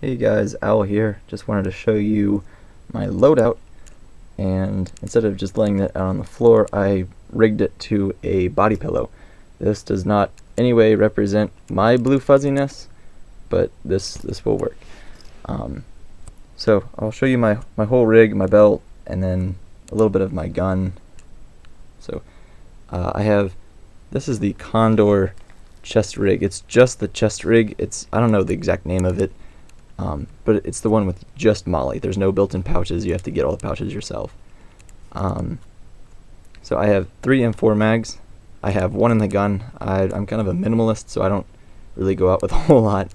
Hey guys, Al here. Just wanted to show you my loadout, and instead of just laying it out on the floor, I rigged it to a body pillow. This does not any way represent my blue fuzziness, but this will work. So I'll show you my whole rig, my belt, and then a little bit of my gun. So this is the Condor chest rig. It's just the chest rig. I don't know the exact name of it. But it's the one with just molly. There's no built-in pouches. You have to get all the pouches yourself. So I have 3 M4 mags. I have 1 in the gun. I'm kind of a minimalist, so I don't really go out with a whole lot.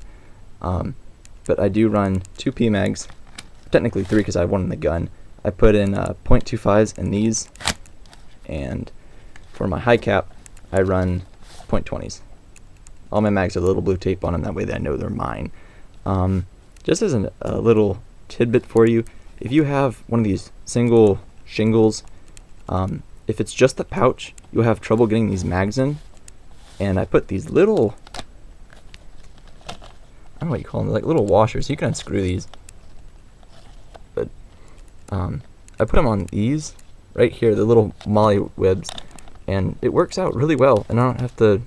But I do run 2 P mags. Technically 3 because I have 1 in the gun. I put in .25s in these, and for my high cap, I run .20s. All my mags have a little blue tape on them. That way I know they're mine. Just as a little tidbit for you, if you have one of these single shingles, if it's just the pouch, you'll have trouble getting these mags in. And I put these little, I don't know what you call them, like little washers. You can unscrew these. But I put them on these right here, the little molly webs, and it works out really well. And I don't have to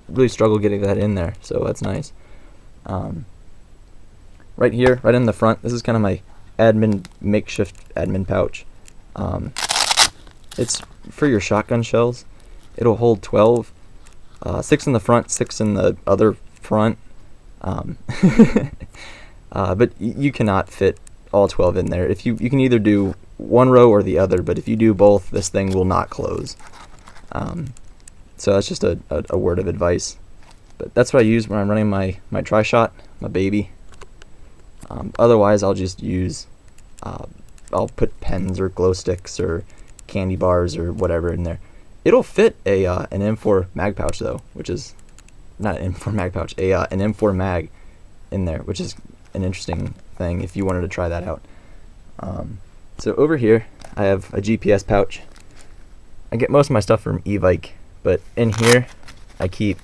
really struggle getting that in there, so that's nice. Right here, right in the front, this is kind of my makeshift admin pouch. It's for your shotgun shells. It'll hold 12, 6 in the front, 6 in the other front. But you cannot fit all 12 in there. You can either do one row or the other, but if you do both, this thing will not close. So that's just a word of advice. But that's what I use when I'm running my tri-shot, my baby. Otherwise, I'll just use, I'll put pens or glow sticks or candy bars or whatever in there. It'll fit an M4 mag pouch though, which is not an M4 mag pouch, an M4 mag in there, which is an interesting thing if you wanted to try that out. So over here, I have a GPS pouch. I get most of my stuff from Evike, but in here, I keep.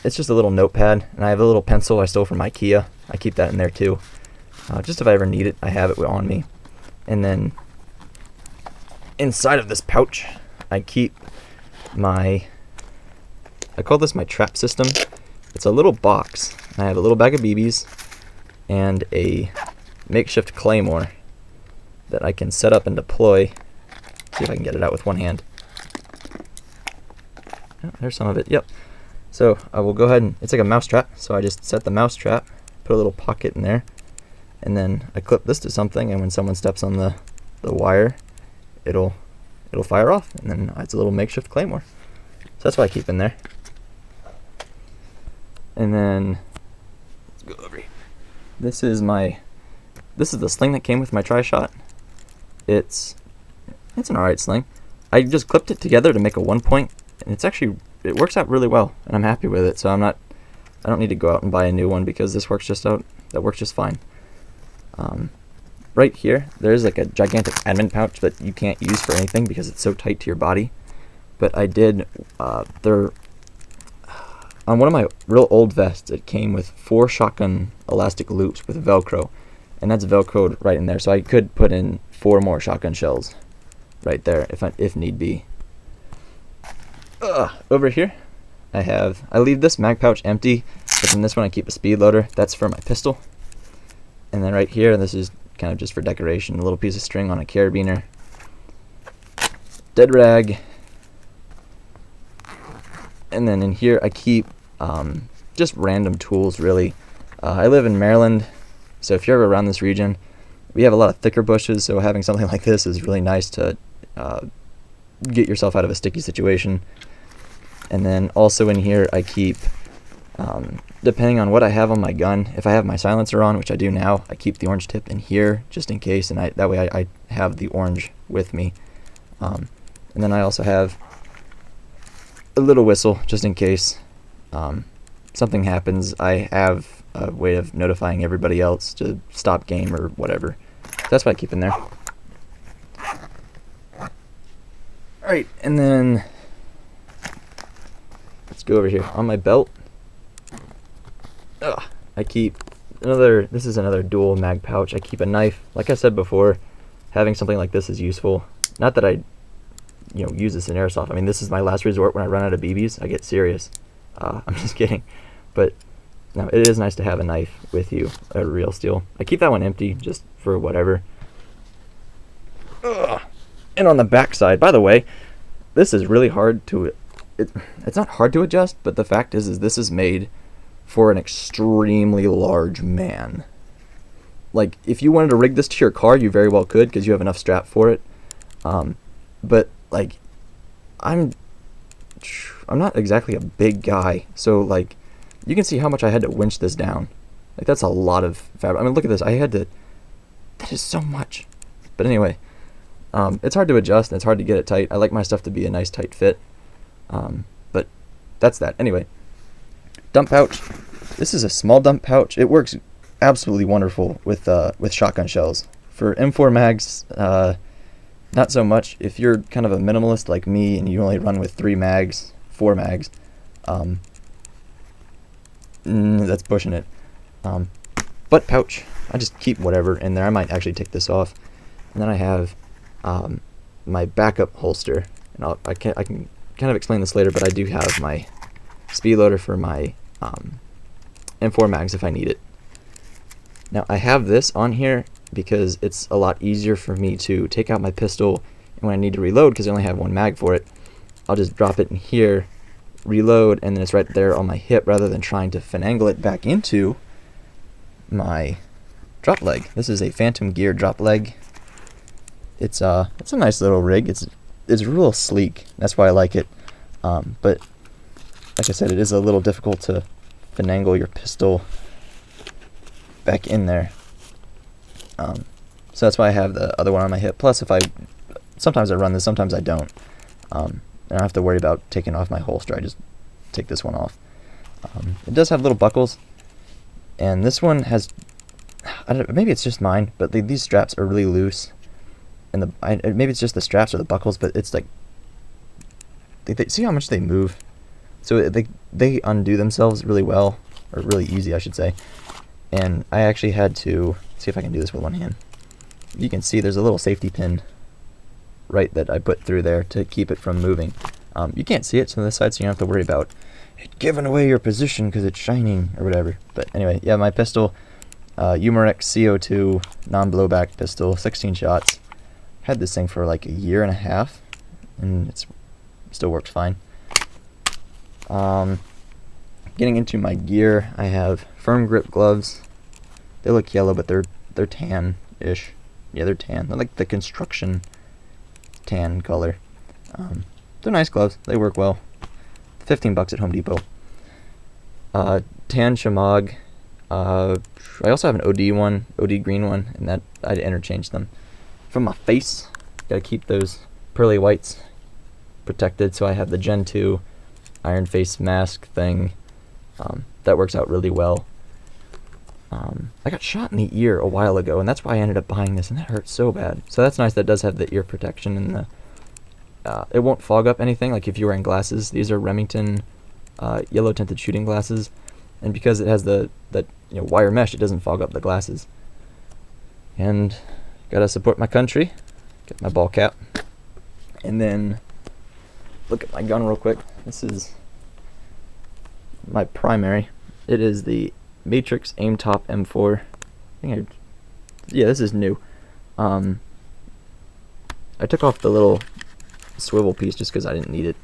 It's just a little notepad, and I have a little pencil I stole from IKEA. I keep that in there too. Just if I ever need it, I have it on me. And then inside of this pouch, I keep I call this my trap system. It's a little box. I have a little bag of BBs and a makeshift claymore that I can set up and deploy. See if I can get it out with one hand. Oh, there's some of it. Yep. So I will go ahead and, it's like a mouse trap, so I just set the mouse trap, put a little pocket in there, and then I clip this to something, and when someone steps on the wire, it'll fire off, and then it's a little makeshift claymore. So that's what I keep in there. And then, let's go over here. This is the sling that came with my tri-shot. It's an alright sling. I just clipped it together to make a 1-point, and it works out really well, and I'm happy with it. So I don't need to go out and buy a new one because that works just fine. Right here, there's like a gigantic admin pouch that you can't use for anything because it's so tight to your body. But I did, on one of my real old vests, it came with 4 shotgun elastic loops with Velcro, and that's Velcroed right in there. So I could put in 4 more shotgun shells right there if need be. Over here, I leave this mag pouch empty, but in this one I keep a speed loader. That's for my pistol. And then right here, this is kind of just for decoration, a little piece of string on a carabiner. Dead rag. And then in here I keep just random tools, really. I live in Maryland, so if you're ever around this region, we have a lot of thicker bushes, so having something like this is really nice to get yourself out of a sticky situation. And then also in here I keep, depending on what I have on my gun, if I have my silencer on, which I do now, I keep the orange tip in here just in case, and that way I have the orange with me. And then I also have a little whistle just in case something happens. I have a way of notifying everybody else to stop game or whatever. So that's what I keep in there. Alright, and then let's go over here. On my belt, I keep another, this is another dual mag pouch. I keep a knife. Like I said before, having something like this is useful. Not that I, use this in Airsoft. I mean, this is my last resort. When I run out of BBs, I get serious. I'm just kidding. But no, it is nice to have a knife with you, a real steel. I keep that one empty just for whatever. And on the back side, by the way, this is really hard to, it's not hard to adjust, but the fact is this is made for an extremely large man. Like, if you wanted to rig this to your car, you very well could, because you have enough strap for it. But like, I'm not exactly a big guy, so like, you can see how much I had to winch this down. Like, that's a lot of fabric. I mean, look at this. That is so much. But anyway, it's hard to adjust and it's hard to get it tight. I like my stuff to be a nice tight fit. But that's that. Anyway, dump pouch. This is a small dump pouch. It works absolutely wonderful with shotgun shells. For M4 mags, not so much. If you're kind of a minimalist like me and you only run with 4 mags, that's pushing it. Butt pouch. I just keep whatever in there. I might actually take this off. And then I have my backup holster. And I can kind of explain this later, but I do have my speed loader for my M4 mags if I need it. Now I have this on here because it's a lot easier for me to take out my pistol, and when I need to reload, because I only have 1 mag for it, I'll just drop it in here, reload, and then it's right there on my hip rather than trying to finagle it back into my drop leg. This is a Phantom Gear drop leg. It's a nice little rig. It's real sleek. That's why I like it. But like I said, it is a little difficult to finagle your pistol back in there. So that's why I have the other one on my hip. Plus, sometimes I run this, sometimes I don't. I don't have to worry about taking off my holster. I just take this one off. It does have little buckles, and this one has, I don't know, maybe it's just mine, but these straps are really loose. And maybe it's just the straps or the buckles, but it's like, they see how much they move. So they undo themselves really well, or really easy, I should say. And I actually had to see if I can do this with one hand. You can see there's a little safety pin right that I put through there to keep it from moving. You can't see it from this side, so you don't have to worry about it giving away your position because it's shining or whatever. But anyway, yeah, my pistol, Umarex CO2 non-blowback pistol, 16 shots. Had this thing for like 1.5 years, and it still works fine. Getting into my gear, I have firm grip gloves. They look yellow, but they're tan-ish. Yeah, they're tan. They're like the construction tan color. They're nice gloves. They work well. $15 at Home Depot. Tan Shamog. I also have an OD green one, and that I'd interchange them. From my face, gotta keep those pearly whites protected, so I have the Gen 2 iron face mask thing. That works out really well. I got shot in the ear a while ago, and that's why I ended up buying this, and that hurt so bad. So that's nice. That does have the ear protection, and it won't fog up anything. Like if you're wearing glasses, these are Remington yellow tinted shooting glasses, and because it has the wire mesh, it doesn't fog up the glasses. And gotta support my country. Get my ball cap, and then look at my gun real quick. This is my primary. It is the Matrix Aim Top M4. Yeah, this is new. I took off the little swivel piece just because I didn't need it.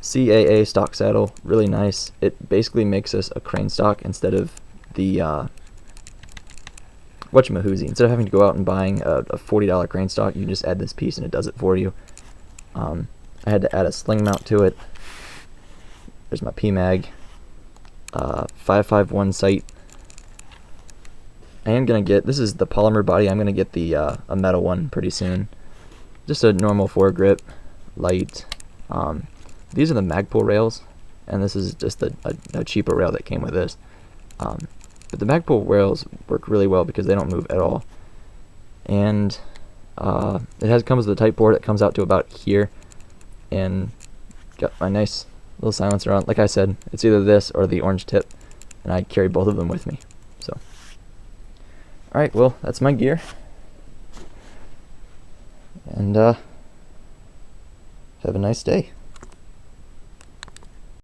CAA stock saddle, really nice. It basically makes us a crane stock instead of the whatchamahoozy. Instead of having to go out and buying a $40 crane stock, you just add this piece and it does it for you. I had to add a sling mount to it. There's my PMag. 5.51 sight. I am gonna get, this is the polymer body. I'm gonna get the a metal one pretty soon. Just a normal foregrip, light. These are the Magpul rails, and this is just a cheaper rail that came with this. But the Magpul rails work really well because they don't move at all. And it comes with a type board. It comes out to about here, and got my nice little silencer on. Like I said, it's either this or the orange tip. and I carry both of them with me. So, all right, well, that's my gear, and have a nice day.